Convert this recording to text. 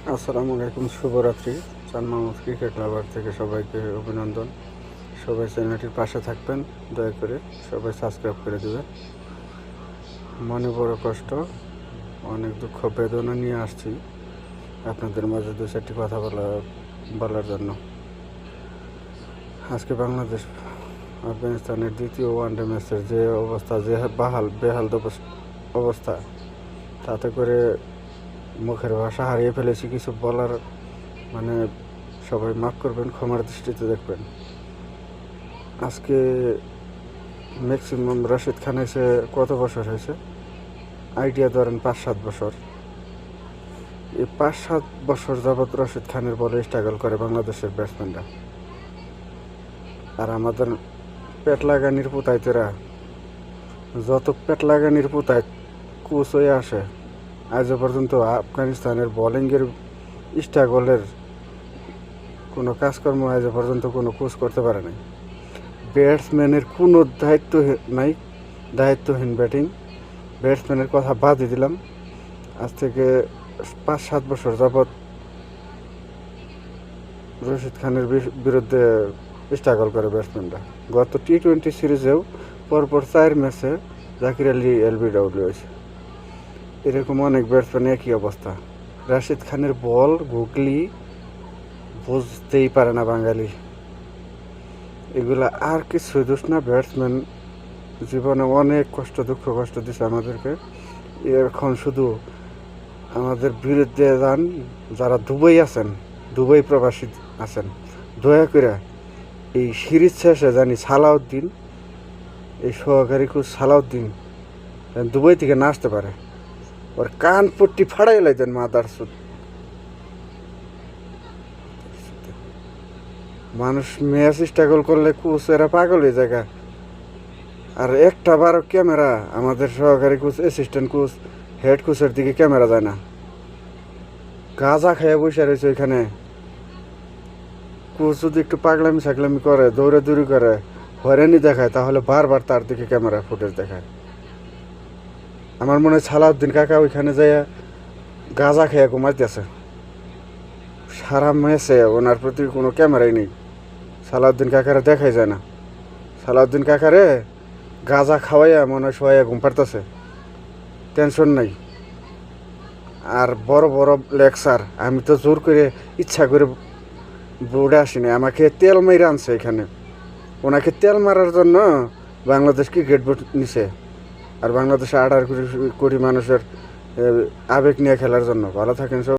আসসালামু আলাইকুম, শুভরাত্রি। চান মাহমুদ ক্রিকেট লাভার থেকে সবাইকে অভিনন্দন। সবাই চ্যানেলটির পাশে থাকবেন, দয়া করে সবাই সাবস্ক্রাইব করে দেবেন। মনে বড় কষ্ট, অনেক দুঃখ বেদনা নিয়ে আসছি আপনাদের মাঝে দু চারটি কথা বলার জন্য। আজকে বাংলাদেশ আফগানিস্তানের দ্বিতীয় ওয়ানডে ম্যাচের যে অবস্থা, যে বেহাল অবস্থা, তাতে করে মুখের ভাষা হারিয়ে ফেলেছি। কিছু বলার মানে সবাই মাফ করবেন, ক্ষমার দৃষ্টিতে দেখবেন। আজকে ম্যাক্সিমাম রাশিদ খান এসে কত বছর হয়েছে, আইডিয়া ধরেন 5-7 বছর। এই 5-7 বছর যাবৎ রশিদ খানের বলে স্ট্রাগল করে বাংলাদেশের ব্যাটসম্যানরা। আর আমাদের পেট লাগানির পুতাইতেরা যত পেট লাগানির পুতাই কোচ হয়ে আসে, আজও পর্যন্ত আফগানিস্তানের বোলিংয়ের স্ট্রাগলের কোনো কাজকর্ম আজও পর্যন্ত কোনো কোচ করতে পারে নাই। ব্যাটসম্যানের কোনো দায়িত্ব নাই, দায়িত্বহীন ব্যাটিং। ব্যাটসম্যানের কথা বাদই দিলাম। আজ থেকে 5-7 বছর যাবৎ রশিদ খানের বিরুদ্ধে স্ট্রাগল করে ব্যাটসম্যানরা। গত টি-20 সিরিজেও পরপর 4 ম্যাচে জাকির আলী এলবিডব্লিউ হয়েছে। এরকম অনেক ব্যাটসম্যান একই অবস্থা। রাশিদ খানের বল গুগলি বুঝতেই পারে না বাঙালি। এগুলা আর কিছু দোষ না, ব্যাটসম্যান জীবনে অনেক দুঃখ কষ্ট দিচ্ছে আমাদেরকে। এখন শুধু আমাদের বিরুদ্ধে যারা দুবাই আছেন, দুবাই প্রবাসী আছেন, দয়া করে এই সিরিজ শেষে জানি সালাউদ্দিন, এই সহকারী কোচ সালাউদ্দিন দুবাই থেকে না আসতে পারে। ওর কান পট্টি ফাড়াই লাইতেন মাদার সুদ। মানুষ ম্যাচ স্ট্রাগল করলে কোচ এরা পাগল হয়ে যায়। আর একটা বারো ক্যামেরা আমাদের সহকারী কোচ, অ্যাসিস্ট্যান্ট কোচ, হেড কোচের দিকে ক্যামেরা যায় না। গাঁজা খেয়ে বসে রয়েছে ওইখানে। কোচ যদি একটু পাগলামি ছাগলামি করে, দৌড়াদৌড়ি করে, হয়রানি দেখায়, তাহলে বারবার তার দিকে ক্যামেরা ফুটেজ দেখায়। আমার মনে হয় সালাউদ্দিন কাকা ওইখানে যাই গাঁজা খেয়ে ঘুমাইতেছে। সারা ম্যাচে ওনার প্রতি কোনো ক্যামেরাই নেই। সালাউদ্দিন কাকারে দেখাই যায় না। সালাউদ্দিন কাকারে গাঁজা খাওয়াইয়া মনে হয় শোয়াইয়া ঘুম পারতেছে, টেনশন নাই। আর বড় বড় লেকচার, আমি তো জোর করে ইচ্ছা করে বোর্ডে আসিনি, আমাকে তেল মেরে আনছে এখানে। ওনাকে তেল মারার জন্য বাংলাদেশ ক্রিকেট বোর্ড নিছে। আর বাংলাদেশে 18 কোটি মানুষের আবেগ নিয়ে খেলার জন্য। ভালো থাকেন সব।